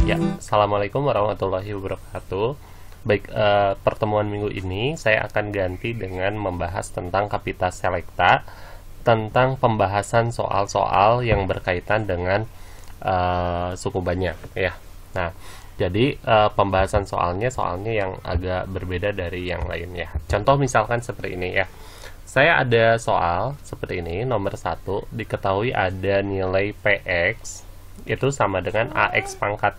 Ya, Assalamualaikum warahmatullahi wabarakatuh. Baik, pertemuan minggu ini saya akan ganti dengan membahas tentang Kapita Selecta, tentang pembahasan soal-soal yang berkaitan dengan suku banyak ya. Nah, jadi pembahasan soalnya yang agak berbeda dari yang lain ya. Contoh misalkan seperti ini ya. Saya ada soal seperti ini, nomor 1, diketahui ada nilai PX itu sama dengan AX pangkat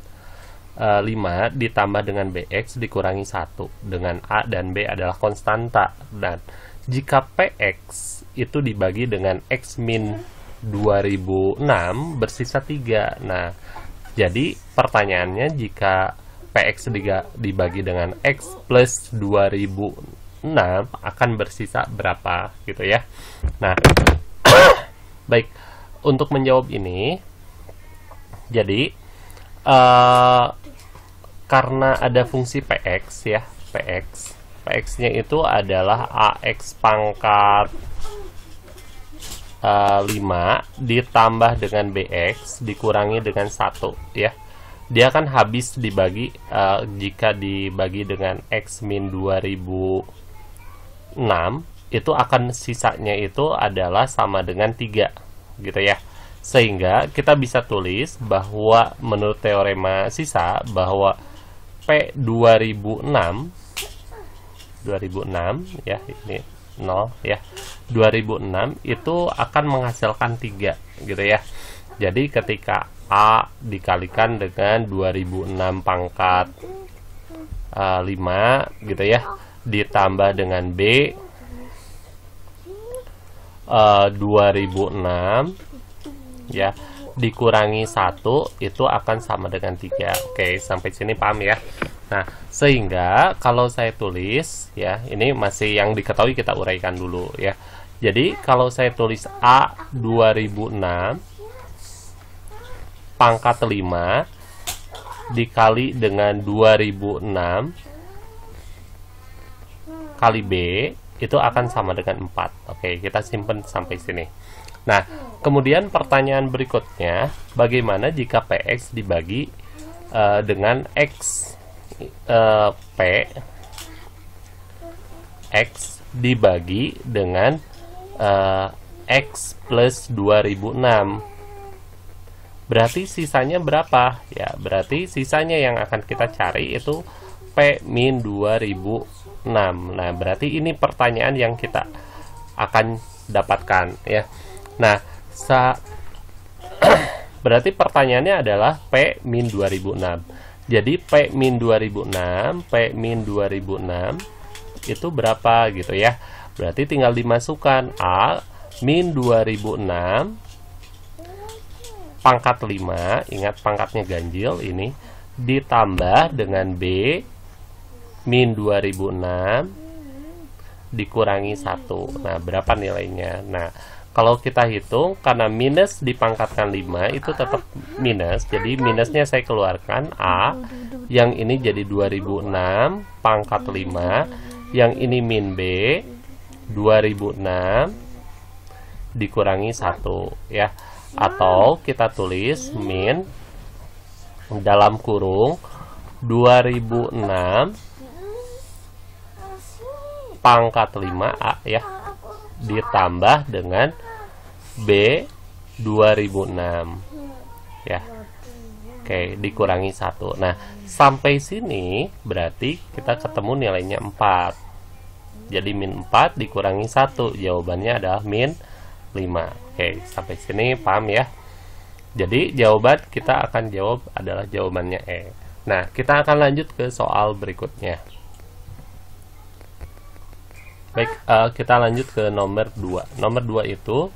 5 ditambah dengan BX dikurangi 1, dengan A dan B adalah konstanta, dan jika PX itu dibagi dengan X min 2006 bersisa 3. Nah, jadi pertanyaannya, jika PX dibagi dengan X plus 2006 akan bersisa berapa gitu ya. Nah, baik, untuk menjawab ini, jadi karena ada fungsi PX ya, PX-nya itu adalah AX pangkat 5 ditambah dengan BX dikurangi dengan 1 ya. Dia kan habis dibagi, jika dibagi dengan X min 2006 itu akan sisanya itu adalah sama dengan 3 gitu ya. Sehingga kita bisa tulis bahwa menurut teorema sisa bahwa P 2006 ya, ini 0 ya, 2006 itu akan menghasilkan 3 gitu ya. Jadi ketika A dikalikan dengan 2006 pangkat 5 gitu ya, ditambah dengan B 2006 ya, dikurangi 1 itu akan sama dengan 3. Oke, sampai sini paham ya. Nah, sehingga kalau saya tulis ya, ini masih yang diketahui, kita uraikan dulu ya. Jadi kalau saya tulis A 2006 pangkat 5 dikali dengan 2006 kali B itu akan sama dengan 4. Oke, kita simpan sampai sini. Nah, kemudian pertanyaan berikutnya, bagaimana jika PX dibagi dengan X P X dibagi dengan X plus 2006. Berarti sisanya berapa? Ya, berarti sisanya yang akan kita cari itu P min 2006. Nah, berarti ini pertanyaan yang kita akan dapatkan ya. Nah, berarti pertanyaannya adalah P min 2006. Jadi P min 2006 itu berapa gitu ya. Berarti tinggal dimasukkan A min 2006 pangkat 5, ingat pangkatnya ganjil ini, ditambah dengan B min 2006 dikurangi 1. Nah, berapa nilainya? Nah, kalau kita hitung, karena minus dipangkatkan 5 itu tetap minus, jadi minusnya saya keluarkan, A yang ini jadi 2006 pangkat 5, yang ini min B 2006 dikurangi 1 ya. Atau kita tulis min dalam kurung 2006 pangkat 5A ya, ditambah dengan B 2006 ya. Oke, dikurangi 1. Nah, sampai sini berarti kita ketemu nilainya 4. Jadi min 4 dikurangi 1, jawabannya adalah min 5. Oke, sampai sini paham ya. Jadi jawaban kita akan jawab adalah jawabannya E. Nah, kita akan lanjut ke soal berikutnya. Baik, kita lanjut ke nomor 2. Nomor 2 itu,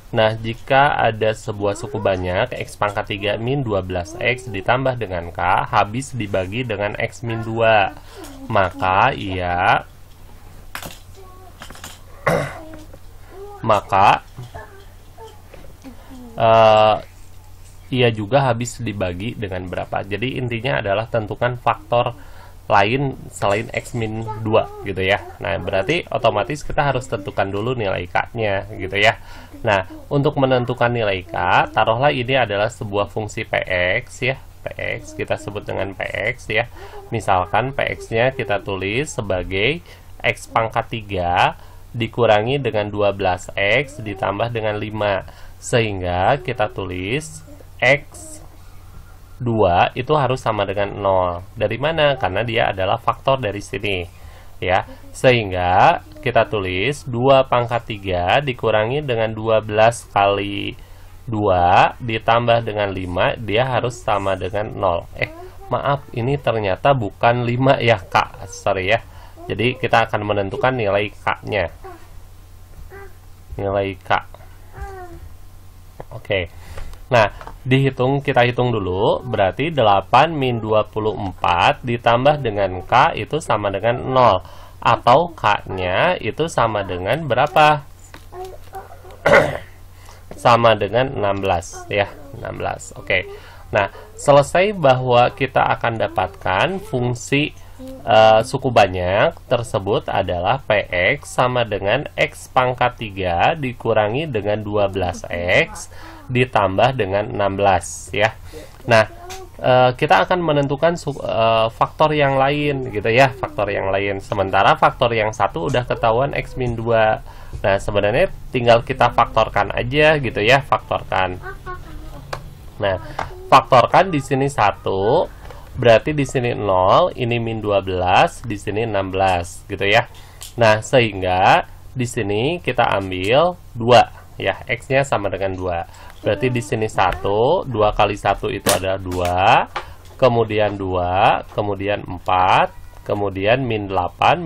nah, jika ada sebuah suku banyak X pangkat 3 min 12X ditambah dengan K habis dibagi dengan X min 2, maka ia ia juga habis dibagi dengan berapa. Jadi intinya adalah tentukan faktor lain selain X min 2 gitu ya. Nah, berarti otomatis kita harus tentukan dulu nilai K-nya gitu ya. Nah, untuk menentukan nilai K, taruhlah ini adalah sebuah fungsi PX ya. PX, kita sebut dengan PX ya. Misalkan PX-nya kita tulis sebagai X pangkat 3 dikurangi dengan 12X ditambah dengan 5. Sehingga kita tulis X2 itu harus sama dengan 0. Dari mana? Karena dia adalah faktor dari sini. Ya, sehingga kita tulis 2 pangkat 3 dikurangi dengan 12 kali 2 ditambah dengan 5, dia harus sama dengan 0. Maaf, ini ternyata bukan 5 ya Kak, sorry ya. Jadi kita akan menentukan nilai K-nya. Nilai K. Oke. Nah, kita hitung dulu, berarti 8 min 24 ditambah dengan K itu sama dengan 0. Atau K-nya itu sama dengan berapa? Sama dengan 16 ya, 16. Oke. Nah, selesai bahwa kita akan dapatkan fungsi suku banyak tersebut adalah PX sama dengan X pangkat 3 dikurangi dengan 12X ditambah dengan 16 ya. Nah, kita akan menentukan faktor yang lain gitu ya, faktor yang lain. Sementara faktor yang satu udah ketahuan X min 2. Nah, sebenarnya tinggal kita faktorkan aja gitu ya, faktorkan. Nah, faktorkan di sini 1, berarti di sini 0, ini min 12, di sini 16 gitu ya. Nah, sehingga di sini kita ambil 2 ya, X-nya sama dengan 2. Berarti di sini 1, 2 kali 1 itu adalah 2, kemudian 2, kemudian 4, kemudian min 8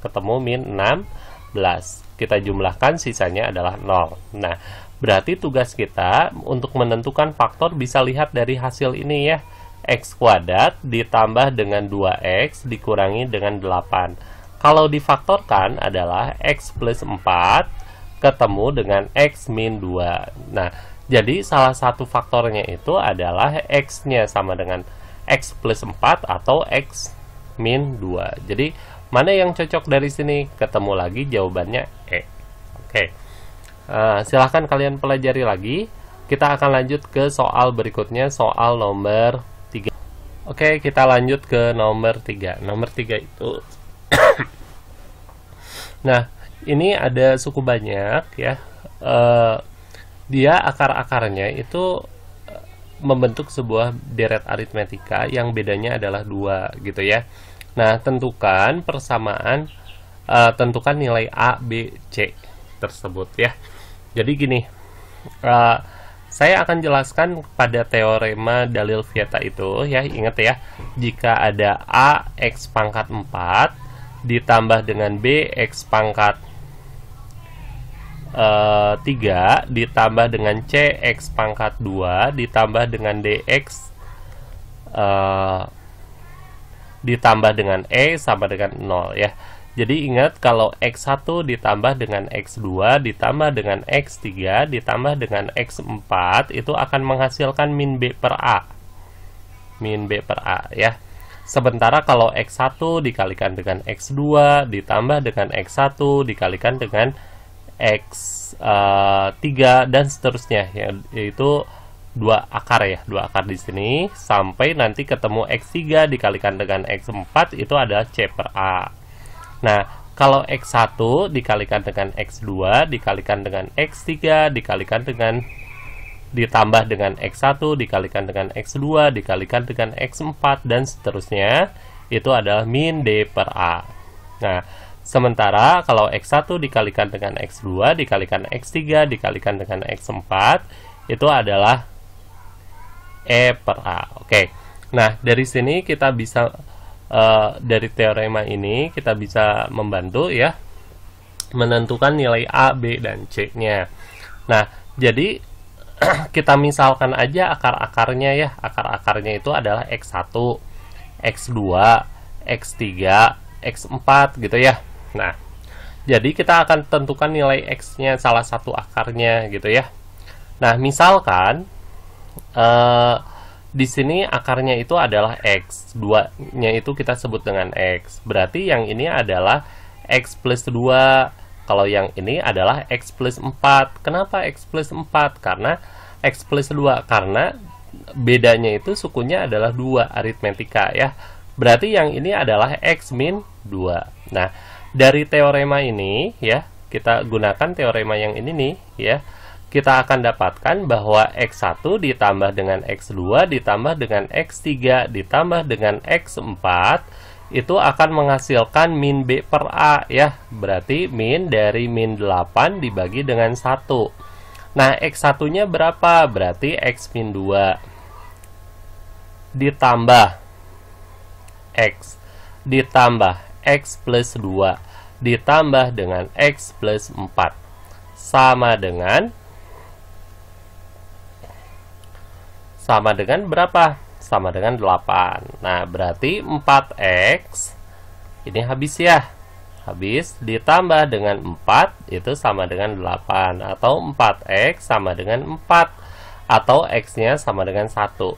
ketemu min 16. Kita jumlahkan, sisanya adalah 0. Nah, berarti tugas kita untuk menentukan faktor bisa lihat dari hasil ini ya. X kuadrat ditambah dengan 2X dikurangi dengan 8. Kalau difaktorkan adalah X plus 4 ketemu dengan X min 2. Nah, jadi salah satu faktornya itu adalah X-nya sama dengan X plus 4 atau X min 2. Jadi, mana yang cocok dari sini? Ketemu lagi jawabannya E. Oke. Silahkan kalian pelajari lagi. Kita akan lanjut ke soal berikutnya, soal nomor 3. Oke, kita lanjut ke nomor 3. Nomor 3 itu nah, ini ada suku banyak ya. Dia akar-akarnya itu membentuk sebuah deret aritmetika yang bedanya adalah 2 gitu ya. Nah, tentukan persamaan, tentukan nilai A, B, C tersebut ya. Jadi gini, saya akan jelaskan pada teorema dalil Vieta itu ya. Ingat ya, jika ada A X pangkat 4 ditambah dengan B X pangkat 3 ditambah dengan C X pangkat 2 ditambah dengan DX ditambah dengan E sama dengan 0 ya. Jadi ingat, kalau X1 ditambah dengan X2 ditambah dengan X3 ditambah dengan X4 itu akan menghasilkan min B per A. Min B per A ya. Sementara kalau X1 dikalikan dengan X2 ditambah dengan X1 dikalikan dengan X3 dan seterusnya ya, yaitu 2 akar ya, 2 akar di sini sampai nanti ketemu X3 dikalikan dengan X4 itu adalah C per A. Nah, kalau X1 dikalikan dengan X2 dikalikan dengan X3 dikalikan dengan ditambah dengan X1 dikalikan dengan X2 dikalikan dengan X4 dan seterusnya itu adalah min D per A. Nah, sementara kalau X1 dikalikan dengan X2 dikalikan X3 dikalikan dengan X4 itu adalah E per A. Oke. Nah, dari sini kita bisa dari teorema ini kita bisa membantu ya menentukan nilai A, B, dan C-nya. Nah, jadi kita misalkan aja akar-akarnya ya. Akar-akarnya itu adalah X1, X2, X3, X4 gitu ya. Nah, jadi kita akan tentukan nilai X-nya salah satu akarnya gitu ya. Nah, misalkan di sini akarnya itu adalah X, 2-nya itu kita sebut dengan X. Berarti yang ini adalah X plus 2. Kalau yang ini adalah X plus 4. Kenapa X plus 4? Karena X plus 2. Karena bedanya itu sukunya adalah 2 aritmetika ya. Berarti yang ini adalah X min 2. Nah, dari teorema ini ya, kita gunakan teorema yang ini nih ya. Kita akan dapatkan bahwa X1 ditambah dengan X2 ditambah dengan X3 ditambah dengan X4 itu akan menghasilkan min B per A ya. Berarti min dari min 8 dibagi dengan 1. Nah, X1-nya berapa? Berarti X min 2 ditambah X ditambah X plus 2 ditambah dengan X plus 4 sama dengan berapa? Sama dengan 8. Nah, berarti 4X ini habis ya. Habis ditambah dengan 4 itu sama dengan 8. Atau 4X sama dengan 4. Atau X-nya sama dengan 1.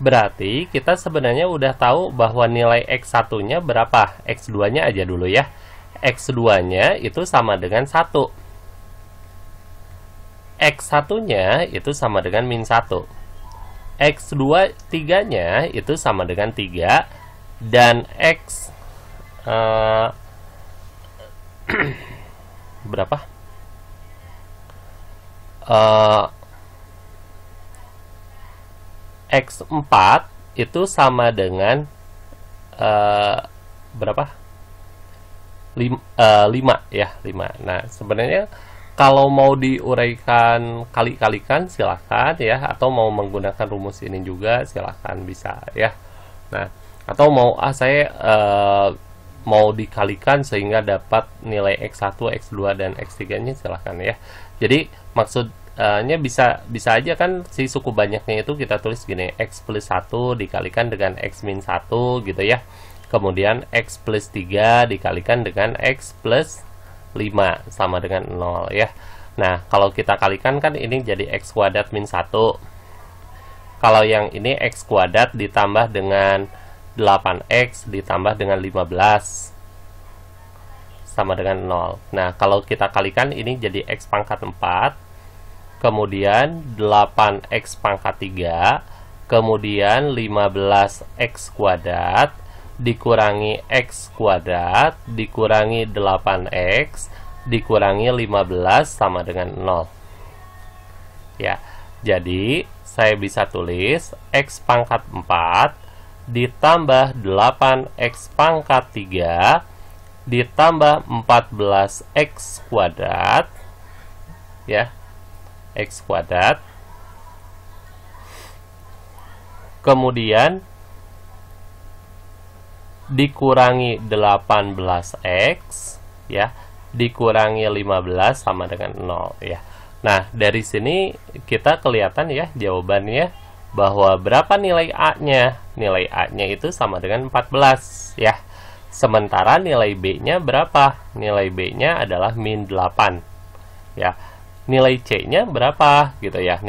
Berarti kita sebenarnya udah tahu bahwa nilai X1-nya berapa? X2-nya aja dulu ya. X2-nya itu sama dengan 1. X1-nya itu sama dengan min 1. X2 3-nya itu sama dengan 3 dan X berapa? X4 itu sama dengan berapa? 5 ya, 5. Nah, sebenarnya kalau mau diuraikan kali-kalikan silahkan ya, atau mau menggunakan rumus ini juga silahkan, bisa ya. Nah, atau mau saya mau dikalikan sehingga dapat nilai X1, X2 dan X3-nya silahkan ya. Jadi maksudnya bisa aja kan si suku banyaknya itu kita tulis gini, X plus 1 dikalikan dengan X min 1 gitu ya. Kemudian X plus 3 dikalikan dengan X plus 5 sama dengan 0 ya. Nah, kalau kita kalikan kan ini jadi X kuadrat min 1. Kalau yang ini X kuadrat ditambah dengan 8X ditambah dengan 15 sama dengan 0. Nah, kalau kita kalikan ini jadi X pangkat 4, kemudian 8X pangkat 3, kemudian 15X kuadrat dikurangi X kuadrat dikurangi 8X dikurangi 15 sama dengan 0 ya. Jadi saya bisa tulis X pangkat 4 ditambah 8X pangkat 3 ditambah 14X kuadrat ya, X kuadrat, kemudian dikurangi 18X ya, dikurangi 15 sama dengan 0 ya. Nah, dari sini kita kelihatan ya jawabannya bahwa berapa nilai A-nya? Nilai A-nya itu sama dengan 14 ya. Sementara nilai B-nya berapa? Nilai B-nya adalah min 8 ya. Nilai C-nya berapa gitu ya?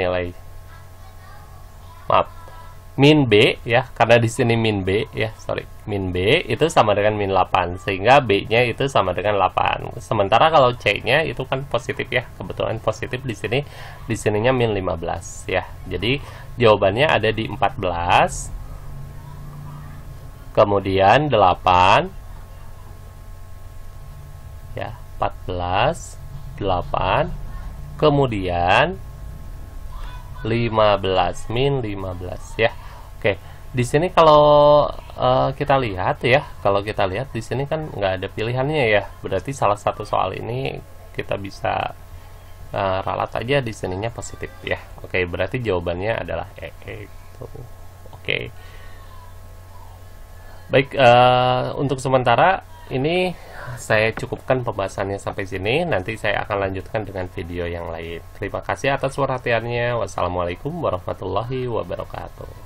Min B ya, karena di sini min B ya, min B itu sama dengan min 8, sehingga B-nya itu sama dengan 8. Sementara kalau C-nya itu kan positif ya, kebetulan positif di sininya min 15 ya. Jadi jawabannya ada di 14, kemudian 8 ya, 14, 8, kemudian 15 min 15 ya. Oke, di sini kalau kita lihat ya, di sini kan nggak ada pilihannya ya. Berarti salah satu soal ini kita bisa ralat aja di sininya positif ya. Oke, berarti jawabannya adalah E. Oke. Baik, untuk sementara ini saya cukupkan pembahasannya sampai sini. Nanti saya akan lanjutkan dengan video yang lain. Terima kasih atas perhatiannya. Wassalamualaikum warahmatullahi wabarakatuh.